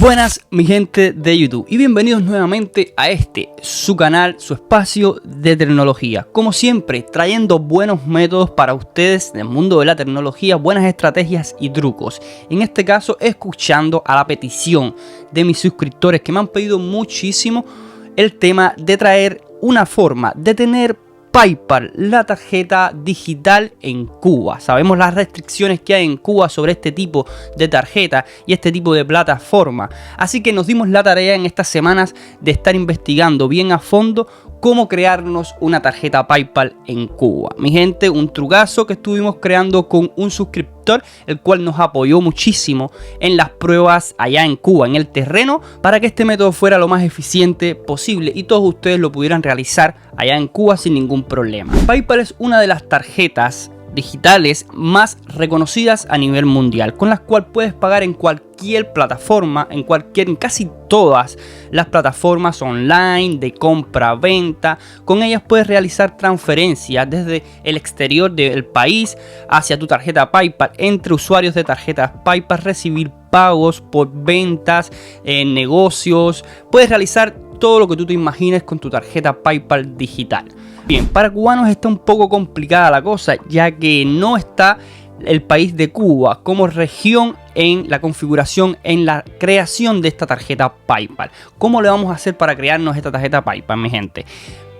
Buenas mi gente de YouTube y bienvenidos nuevamente a su canal, su espacio de tecnología. Como siempre, trayendo buenos métodos para ustedes del mundo de la tecnología, buenas estrategias y trucos. En este caso, escuchando a la petición de mis suscriptores que me han pedido muchísimo el tema de traer una forma de tener PayPal, la tarjeta digital en Cuba. Sabemos las restricciones que hay en Cuba sobre este tipo de tarjeta y este tipo de plataforma. Así que nos dimos la tarea en estas semanas de estar investigando bien a fondo cómo crearnos una tarjeta PayPal en Cuba. Mi gente, un trucazo que estuvimos creando con un suscriptor, el cual nos apoyó muchísimo en las pruebas allá en Cuba, en el terreno, para que este método fuera lo más eficiente posible y todos ustedes lo pudieran realizar allá en Cuba sin ningún problema. PayPal es una de las tarjetas digitales más reconocidas a nivel mundial, con las cuales puedes pagar en cualquier plataforma, en casi todas las plataformas online de compra-venta. Con ellas puedes realizar transferencias desde el exterior del país hacia tu tarjeta PayPal, entre usuarios de tarjetas PayPal, recibir pagos por ventas, negocios. Puedes realizar todo lo que tú te imagines con tu tarjeta PayPal digital. Bien, para cubanos está un poco complicada la cosa, ya que no está el país de Cuba como región en la configuración, en la creación de esta tarjeta PayPal. ¿Cómo le vamos a hacer para crearnos esta tarjeta PayPal, mi gente?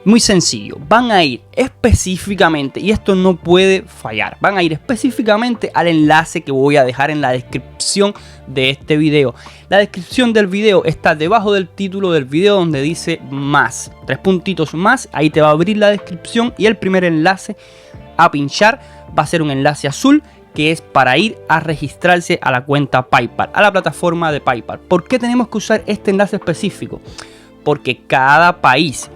Muy sencillo, van a ir específicamente, y esto no puede fallar, van a ir específicamente al enlace que voy a dejar en la descripción de este video. La descripción del video está debajo del título del video, donde dice más, 3 puntitos más, ahí te va a abrir la descripción y el primer enlace a pinchar va a ser un enlace azul que es para ir a registrarse a la cuenta PayPal, a la plataforma de PayPal. ¿Por qué tenemos que usar este enlace específico? Porque cada país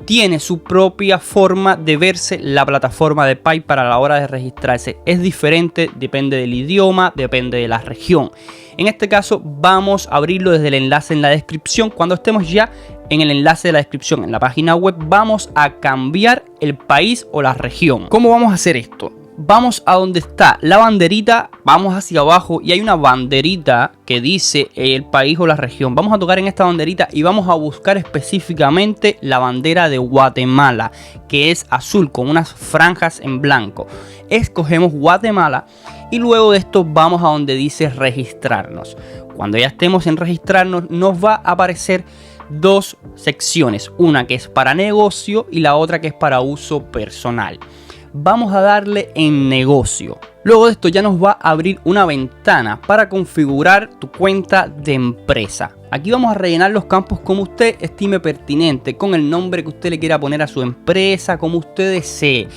tiene su propia forma de verse la plataforma de PayPal a la hora de registrarse. Es diferente, depende del idioma, depende de la región. En este caso vamos a abrirlo desde el enlace en la descripción. Cuando estemos ya en el enlace de la descripción en la página web, vamos a cambiar el país o la región. ¿Cómo vamos a hacer esto? Vamos a donde está la banderita, vamos hacia abajo y hay una banderita que dice el país o la región. Vamos a tocar en esta banderita y vamos a buscar específicamente la bandera de Guatemala, que es azul con unas franjas en blanco. Escogemos Guatemala y luego de esto vamos a donde dice registrarnos. Cuando ya estemos en registrarnos, nos va a aparecer dos secciones, una que es para negocio y la otra que es para uso personal. Vamos a darle en negocio. Luego de esto ya nos va a abrir una ventana para configurar tu cuenta de empresa. Aquí vamos a rellenar los campos como usted estime pertinente, con el nombre que usted le quiera poner a su empresa, como usted desee.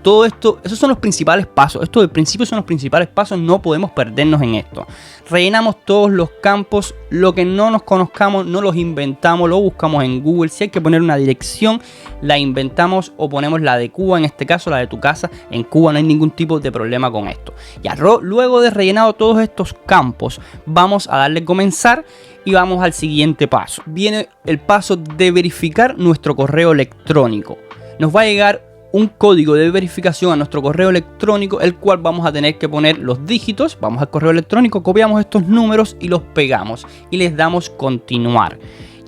Todo esto, esos son los principales pasos. Esto del principio son los principales pasos, no podemos perdernos en esto. Rellenamos todos los campos, lo que no nos conozcamos, no los inventamos, lo buscamos en Google. Si hay que poner una dirección, la inventamos o ponemos la de Cuba, en este caso la de tu casa. En Cuba no hay ningún tipo de problema con esto. Ya luego de rellenado todos estos campos, vamos a darle comenzar y vamos al siguiente paso. Viene el paso de verificar nuestro correo electrónico. Nos va a llegar un código de verificación a nuestro correo electrónico, el cual vamos a tener que poner los dígitos. Vamos al correo electrónico, copiamos estos números y los pegamos y les damos continuar.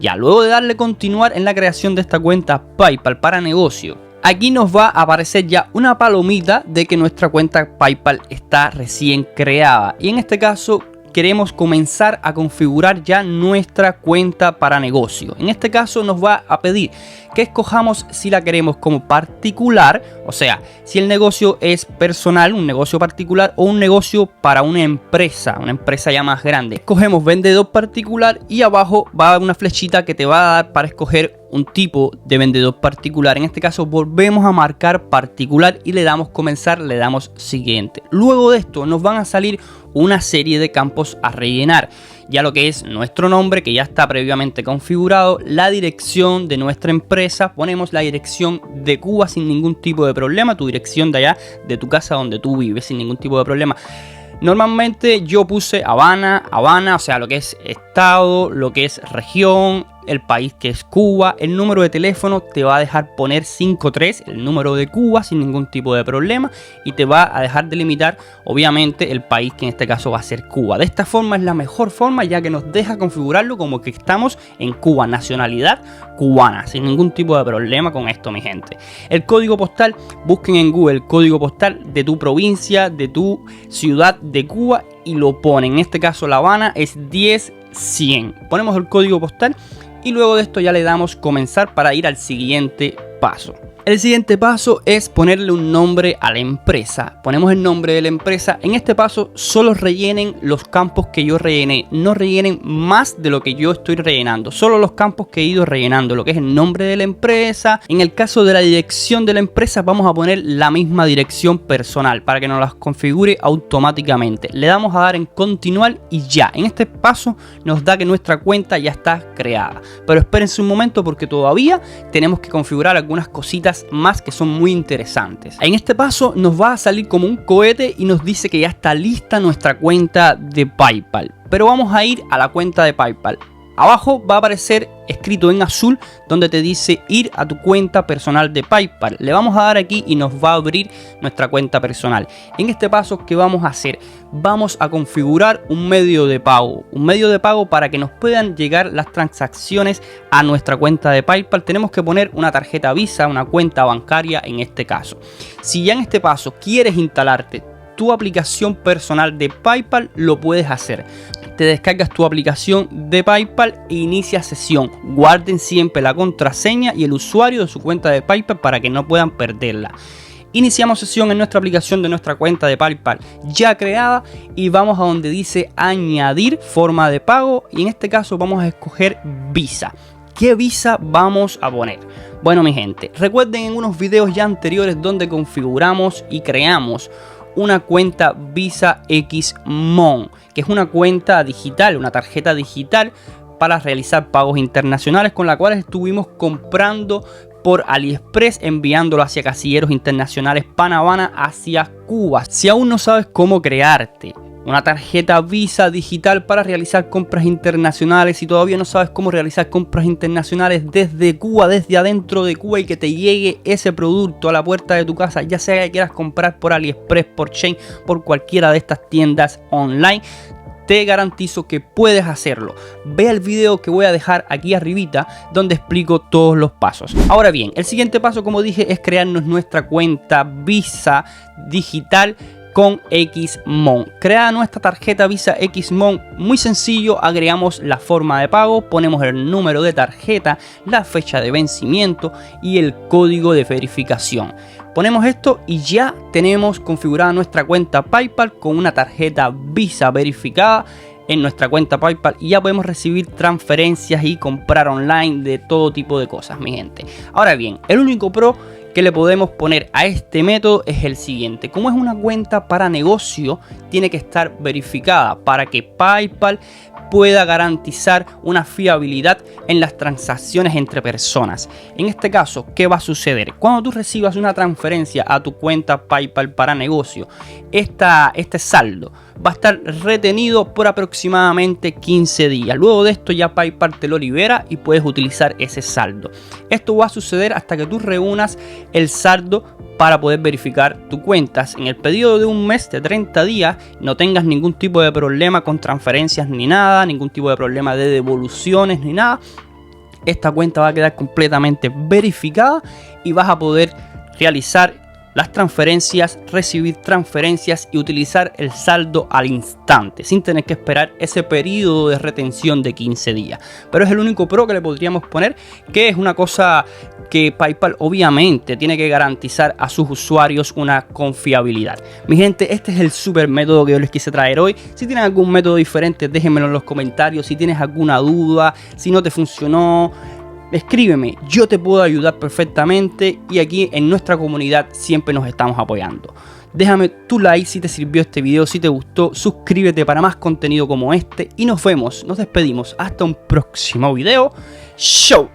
Ya luego de darle continuar en la creación de esta cuenta PayPal para negocio, aquí nos va a aparecer ya una palomita de que nuestra cuenta PayPal está recién creada, y en este caso queremos comenzar a configurar ya nuestra cuenta para negocio. En este caso nos va a pedir que escojamos si la queremos como particular, o sea, si el negocio es personal, un negocio particular, o un negocio para una empresa ya más grande. Escogemos vendedor particular y abajo va a haber una flechita que te va a dar para escoger un tipo de vendedor particular. En este caso volvemos a marcar particular y le damos comenzar, le damos siguiente. Luego de esto nos van a salir una serie de campos a rellenar. Ya lo que es nuestro nombre, que ya está previamente configurado, la dirección de nuestra empresa, ponemos la dirección de Cuba sin ningún tipo de problema, tu dirección de allá, de tu casa donde tú vives sin ningún tipo de problema. Normalmente yo puse Habana, o sea, lo que es estado, lo que es región, el país que es Cuba, el número de teléfono te va a dejar poner 53, el número de Cuba sin ningún tipo de problema, y te va a dejar delimitar obviamente el país que en este caso va a ser Cuba. De esta forma es la mejor forma, ya que nos deja configurarlo como que estamos en Cuba, nacionalidad cubana, sin ningún tipo de problema con esto, mi gente. El código postal, busquen en Google el código postal de tu provincia, de tu ciudad de Cuba, y lo ponen. En este caso La Habana es 10100. Ponemos el código postal y luego de esto ya le damos comenzar para ir al siguiente paso. El siguiente paso es ponerle un nombre a la empresa. Ponemos el nombre de la empresa. En este paso solo rellenen los campos que yo rellené. No rellenen más de lo que yo estoy rellenando. Solo los campos que he ido rellenando. Lo que es el nombre de la empresa. En el caso de la dirección de la empresa vamos a poner la misma dirección personal para que nos las configure automáticamente. Le damos a dar en continuar y ya. En este paso nos da que nuestra cuenta ya está creada. Pero espérense un momento porque todavía tenemos que configurar algunas cositas más que son muy interesantes. En este paso nos va a salir como un cohete y nos dice que ya está lista nuestra cuenta de PayPal. Pero vamos a ir a la cuenta de PayPal. Abajo va a aparecer escrito en azul donde te dice ir a tu cuenta personal de PayPal. Le vamos a dar aquí y nos va a abrir nuestra cuenta personal. En este paso, ¿qué vamos a hacer? Vamos a configurar un medio de pago. Un medio de pago para que nos puedan llegar las transacciones a nuestra cuenta de PayPal. Tenemos que poner una tarjeta Visa, una cuenta bancaria en este caso. Si ya en este paso quieres instalarte tu aplicación personal de PayPal, lo puedes hacer. Te descargas tu aplicación de PayPal e inicias sesión. Guarden siempre la contraseña y el usuario de su cuenta de PayPal para que no puedan perderla. Iniciamos sesión en nuestra aplicación de nuestra cuenta de PayPal ya creada y vamos a donde dice añadir forma de pago, y en este caso vamos a escoger Visa. ¿Qué Visa vamos a poner? Bueno, mi gente, recuerden en unos videos ya anteriores donde configuramos y creamos una cuenta Visa Xmon, que es una cuenta digital, una tarjeta digital para realizar pagos internacionales, con la cual estuvimos comprando por AliExpress, enviándolo hacia casilleros internacionales Panavana hacia Cuba. Si aún no sabes cómo crearte una tarjeta Visa digital para realizar compras internacionales, y todavía no sabes cómo realizar compras internacionales desde Cuba, desde adentro de Cuba, y que te llegue ese producto a la puerta de tu casa, ya sea que quieras comprar por AliExpress, por Shein, por cualquiera de estas tiendas online, te garantizo que puedes hacerlo. Ve el video que voy a dejar aquí arribita donde explico todos los pasos. Ahora bien, el siguiente paso, como dije, es crearnos nuestra cuenta Visa digital con Xmon. Crea nuestra tarjeta Visa Xmon, muy sencillo. Agregamos la forma de pago, ponemos el número de tarjeta, la fecha de vencimiento y el código de verificación. Ponemos esto y ya tenemos configurada nuestra cuenta PayPal con una tarjeta Visa verificada en nuestra cuenta PayPal, y ya podemos recibir transferencias y comprar online de todo tipo de cosas, mi gente. Ahora bien, el único pro que le podemos poner a este método es el siguiente: como es una cuenta para negocio, tiene que estar verificada para que PayPal pueda garantizar una fiabilidad en las transacciones entre personas. En este caso, ¿qué va a suceder? Cuando tú recibas una transferencia a tu cuenta PayPal para negocio, este saldo va a estar retenido por aproximadamente 15 días. Luego de esto ya PayPal te lo libera y puedes utilizar ese saldo. Esto va a suceder hasta que tú reúnas el saldo para poder verificar tu cuentas. En el periodo de un mes, de 30 días, no tengas ningún tipo de problema con transferencias ni nada, ningún tipo de problema de devoluciones ni nada. Esta cuenta va a quedar completamente verificada y vas a poder realizar las transferencias, recibir transferencias y utilizar el saldo al instante, sin tener que esperar ese periodo de retención de 15 días. Pero es el único pro que le podríamos poner, que es una cosa que PayPal obviamente tiene que garantizar a sus usuarios una confiabilidad. Mi gente, este es el super método que yo les quise traer hoy. Si tienen algún método diferente, déjenmelo en los comentarios. Si tienes alguna duda, si no te funcionó, escríbeme, yo te puedo ayudar perfectamente, y aquí en nuestra comunidad siempre nos estamos apoyando. Déjame tu like si te sirvió este video, si te gustó, suscríbete para más contenido como este y nos vemos, nos despedimos hasta un próximo video. ¡Show!